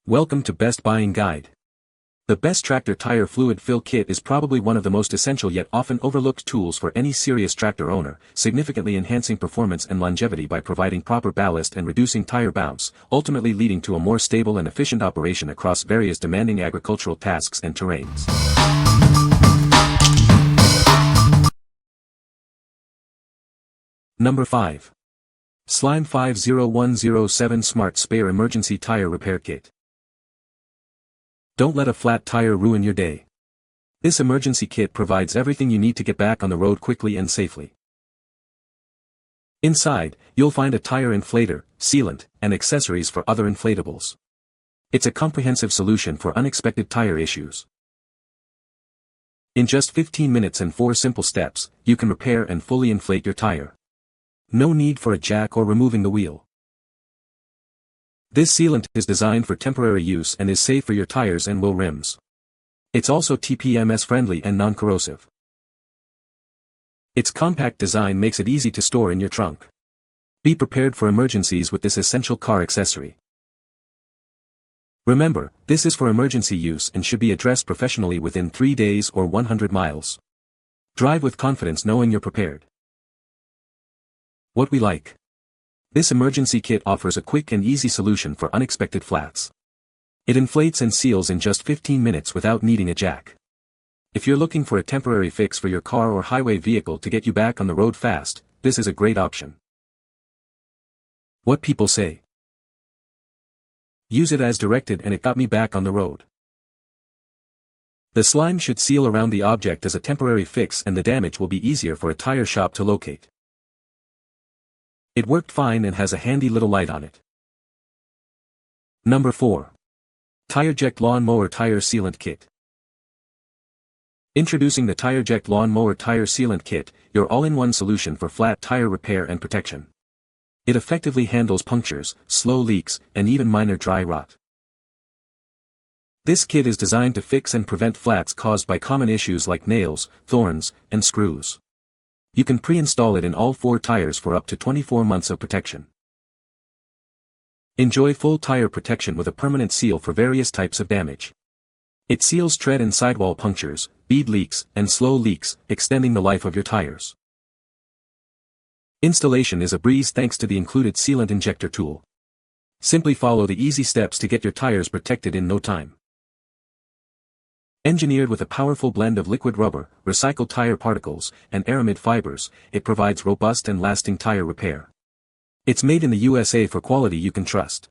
Welcome to Best Buying Guide. The Best Tractor Tire Fluid Fill Kit is probably one of the most essential yet often overlooked tools for any serious tractor owner, significantly enhancing performance and longevity by providing proper ballast and reducing tire bounce, ultimately leading to a more stable and efficient operation across various demanding agricultural tasks and terrains. Number 5. Slime 50107 Smart Spair Emergency Tire Repair Kit. Don't let a flat tire ruin your day. This emergency kit provides everything you need to get back on the road quickly and safely. Inside, you'll find a tire inflator, sealant, and accessories for other inflatables. It's a comprehensive solution for unexpected tire issues. In just 15 minutes and 4 simple steps, you can repair and fully inflate your tire. No need for a jack or removing the wheel. This sealant is designed for temporary use and is safe for your tires and wheel rims. It's also TPMS friendly and non-corrosive. Its compact design makes it easy to store in your trunk. Be prepared for emergencies with this essential car accessory. Remember, this is for emergency use and should be addressed professionally within 3 days or 100 miles. Drive with confidence knowing you're prepared. What we like. This emergency kit offers a quick and easy solution for unexpected flats. It inflates and seals in just 15 minutes without needing a jack. If you're looking for a temporary fix for your car or highway vehicle to get you back on the road fast, this is a great option. What people say. Use it as directed and it got me back on the road. The slime should seal around the object as a temporary fix and the damage will be easier for a tire shop to locate. It worked fine and has a handy little light on it. Number 4. TireJect Lawn Mower Tire Sealant Kit. Introducing the TireJect Lawn Mower Tire Sealant Kit, your all-in-one solution for flat tire repair and protection. It effectively handles punctures, slow leaks, and even minor dry rot. This kit is designed to fix and prevent flats caused by common issues like nails, thorns, and screws. You can pre-install it in all 4 tires for up to 24 months of protection. Enjoy full tire protection with a permanent seal for various types of damage. It seals tread and sidewall punctures, bead leaks, and slow leaks, extending the life of your tires. Installation is a breeze thanks to the included sealant injector tool. Simply follow the easy steps to get your tires protected in no time. Engineered with a powerful blend of liquid rubber, recycled tire particles, and aramid fibers, it provides robust and lasting tire repair. It's made in the USA for quality you can trust.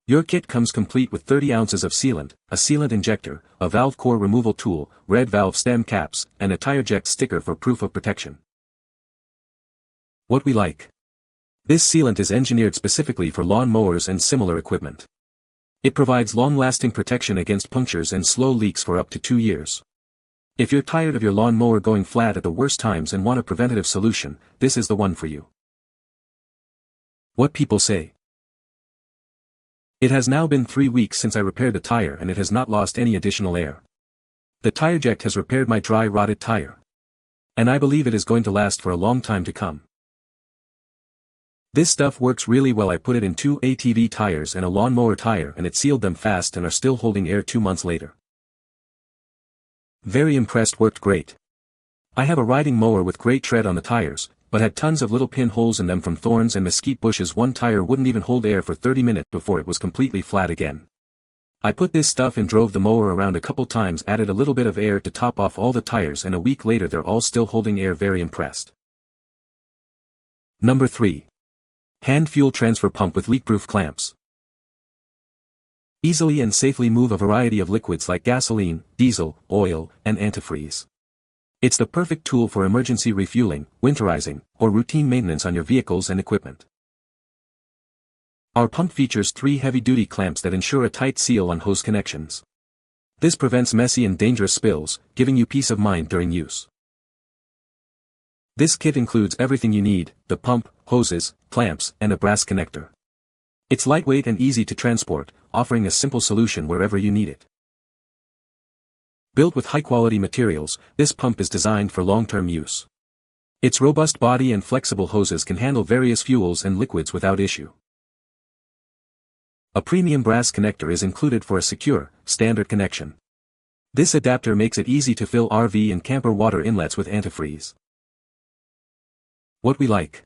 Your kit comes complete with 30 ounces of sealant, a sealant injector, a valve core removal tool, red valve stem caps, and a TireJect sticker for proof of protection. What we like. This sealant is engineered specifically for lawn mowers and similar equipment. It provides long-lasting protection against punctures and slow leaks for up to 2 years. If you're tired of your lawn mower going flat at the worst times and want a preventative solution, this is the one for you. What people say. It has now been 3 weeks since I repaired the tire and it has not lost any additional air. The TireJect has repaired my dry rotted tire. And I believe it is going to last for a long time to come. This stuff works really well. I put it in 2 ATV tires and a lawnmower tire and it sealed them fast and are still holding air 2 months later. Very impressed. Worked great. I have a riding mower with great tread on the tires, but had tons of little pinholes in them from thorns and mesquite bushes. One tire wouldn't even hold air for 30 minutes before it was completely flat again. I put this stuff and drove the mower around a couple times, added a little bit of air to top off all the tires, and a week later they're all still holding air. Very impressed. Number 3. Hand fuel transfer pump with leak-proof clamps. Easily and safely move a variety of liquids like gasoline, diesel, oil, and antifreeze. It's the perfect tool for emergency refueling, winterizing, or routine maintenance on your vehicles and equipment. Our pump features 3 heavy-duty clamps that ensure a tight seal on hose connections. This prevents messy and dangerous spills, giving you peace of mind during use. This kit includes everything you need: the pump, hoses, clamps, and a brass connector. It's lightweight and easy to transport, offering a simple solution wherever you need it. Built with high-quality materials, this pump is designed for long-term use. Its robust body and flexible hoses can handle various fuels and liquids without issue. A premium brass connector is included for a secure, standard connection. This adapter makes it easy to fill RV and camper water inlets with antifreeze. What we like.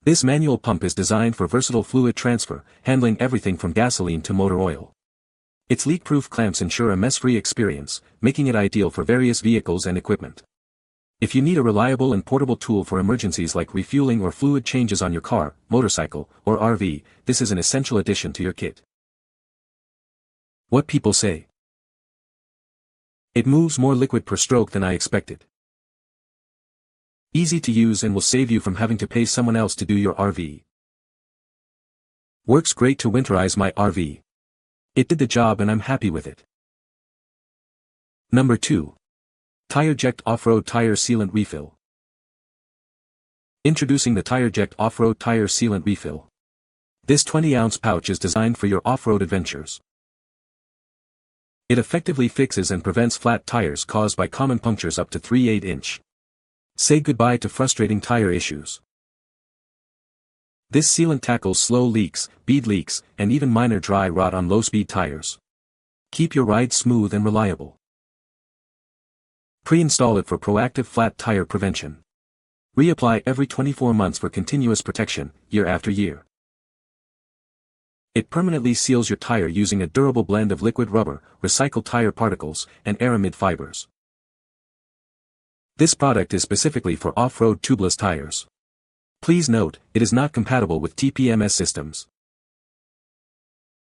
This manual pump is designed for versatile fluid transfer, handling everything from gasoline to motor oil. Its leak-proof clamps ensure a mess-free experience, making it ideal for various vehicles and equipment. If you need a reliable and portable tool for emergencies like refueling or fluid changes on your car, motorcycle, or RV, this is an essential addition to your kit. What people say. It moves more liquid per stroke than I expected. Easy to use and will save you from having to pay someone else to do your RV. Works great to winterize my RV. It did the job and I'm happy with it. Number 2. TireJect Off-Road Tire Sealant Refill. Introducing the TireJect Off-Road Tire Sealant Refill. This 20-ounce pouch is designed for your off-road adventures. It effectively fixes and prevents flat tires caused by common punctures up to 3/8 inch. Say goodbye to frustrating tire issues. This sealant tackles slow leaks, bead leaks, and even minor dry rot on low-speed tires. Keep your ride smooth and reliable. Pre-install it for proactive flat tire prevention. Reapply every 24 months for continuous protection, year after year. It permanently seals your tire using a durable blend of liquid rubber, recycled tire particles, and aramid fibers. This product is specifically for off-road tubeless tires. Please note, it is not compatible with TPMS systems.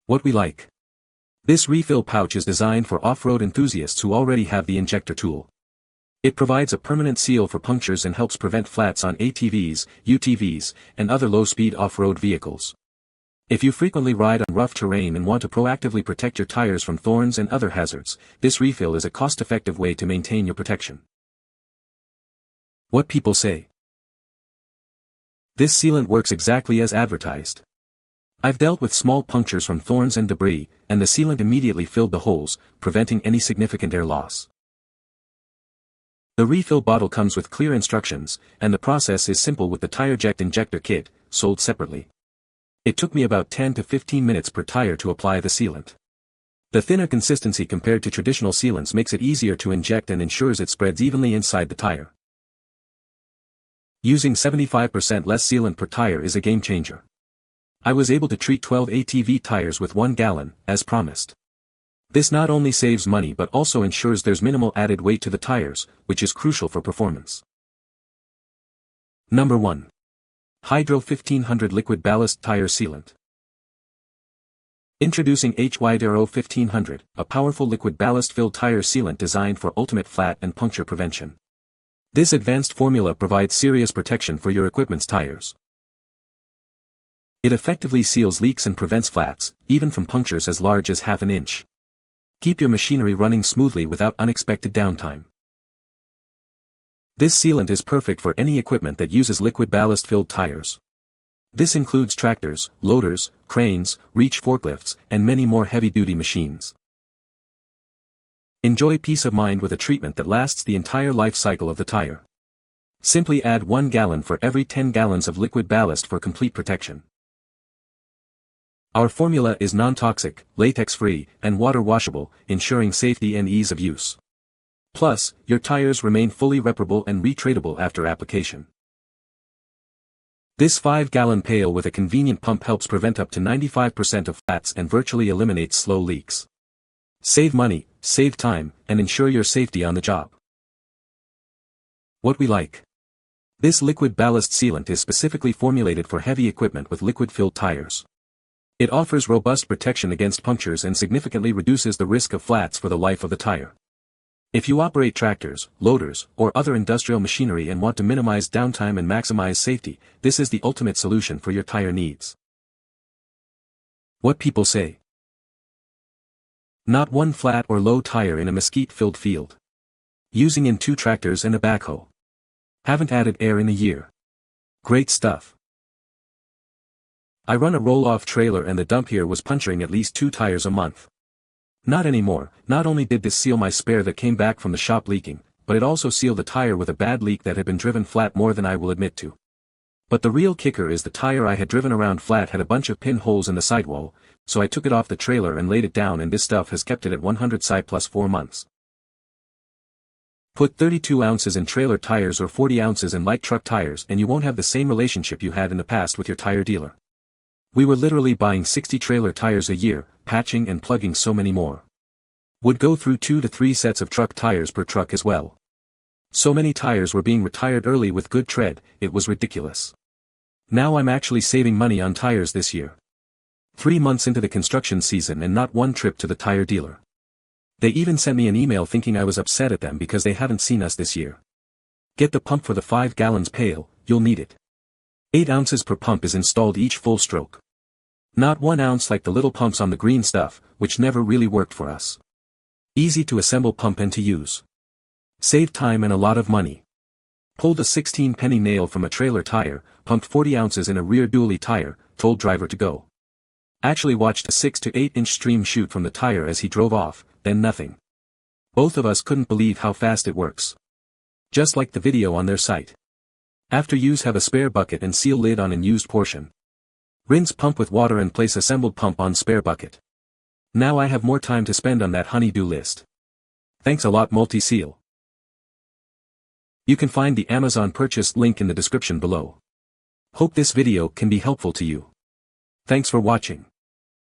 What we like. This refill pouch is designed for off-road enthusiasts who already have the injector tool. It provides a permanent seal for punctures and helps prevent flats on ATVs, UTVs, and other low-speed off-road vehicles. If you frequently ride on rough terrain and want to proactively protect your tires from thorns and other hazards, this refill is a cost-effective way to maintain your protection. What people say. This sealant works exactly as advertised. I've dealt with small punctures from thorns and debris, and the sealant immediately filled the holes, preventing any significant air loss. The refill bottle comes with clear instructions, and the process is simple with the TireJect injector kit, sold separately. It took me about 10 to 15 minutes per tire to apply the sealant. The thinner consistency compared to traditional sealants makes it easier to inject and ensures it spreads evenly inside the tire. Using 75% less sealant per tire is a game changer. I was able to treat 12 ATV tires with 1 gallon, as promised. This not only saves money but also ensures there's minimal added weight to the tires, which is crucial for performance. Number 1. Hydro 1500 Liquid Ballast Tire Sealant. Introducing Hydro 1500, a powerful liquid ballast-filled tire sealant designed for ultimate flat and puncture prevention. This advanced formula provides serious protection for your equipment's tires. It effectively seals leaks and prevents flats, even from punctures as large as half an inch. Keep your machinery running smoothly without unexpected downtime. This sealant is perfect for any equipment that uses liquid ballast-filled tires. This includes tractors, loaders, cranes, reach forklifts, and many more heavy-duty machines. Enjoy peace of mind with a treatment that lasts the entire life cycle of the tire. Simply add 1 gallon for every 10 gallons of liquid ballast for complete protection. Our formula is non-toxic, latex-free, and water-washable, ensuring safety and ease of use. Plus, your tires remain fully reparable and retreatable after application. This 5-gallon pail with a convenient pump helps prevent up to 95% of flats and virtually eliminates slow leaks. Save money, save time, and ensure your safety on the job. What we like. This liquid ballast sealant is specifically formulated for heavy equipment with liquid-filled tires. It offers robust protection against punctures and significantly reduces the risk of flats for the life of the tire. If you operate tractors, loaders, or other industrial machinery and want to minimize downtime and maximize safety, this is the ultimate solution for your tire needs. What people say. Not one flat or low tire in a mesquite-filled field. Using in 2 tractors and a backhoe. Haven't added air in a year. Great stuff. I run a roll-off trailer and the dump here was puncturing at least 2 tires a month. Not anymore. Not only did this seal my Spair that came back from the shop leaking, but it also sealed the tire with a bad leak that had been driven flat more than I will admit to. But the real kicker is the tire I had driven around flat had a bunch of pinholes in the sidewall, so I took it off the trailer and laid it down, and this stuff has kept it at 100 psi plus 4 months. Put 32 ounces in trailer tires or 40 ounces in light truck tires and you won't have the same relationship you had in the past with your tire dealer. We were literally buying 60 trailer tires a year, patching and plugging so many more. Would go through 2 to 3 sets of truck tires per truck as well. So many tires were being retired early with good tread, it was ridiculous. Now I'm actually saving money on tires this year. 3 months into the construction season and not one trip to the tire dealer. They even sent me an email thinking I was upset at them because they haven't seen us this year. Get the pump for the 5 gallons pail, you'll need it. 8 ounces per pump is installed each full stroke. Not 1 ounce like the little pumps on the green stuff, which never really worked for us. Easy to assemble pump and to use. Save time and a lot of money. Pulled a 16-penny nail from a trailer tire, pumped 40 ounces in a rear dually tire, told driver to go. Actually watched a 6 to 8 inch stream shoot from the tire as he drove off, then nothing. Both of us couldn't believe how fast it works. Just like the video on their site. After use, have a spare bucket and seal lid on unused portion. Rinse pump with water and place assembled pump on spare bucket. Now I have more time to spend on that honey-do list. Thanks a lot, Multi-Seal. You can find the Amazon purchase link in the description below. Hope this video can be helpful to you. Thanks for watching.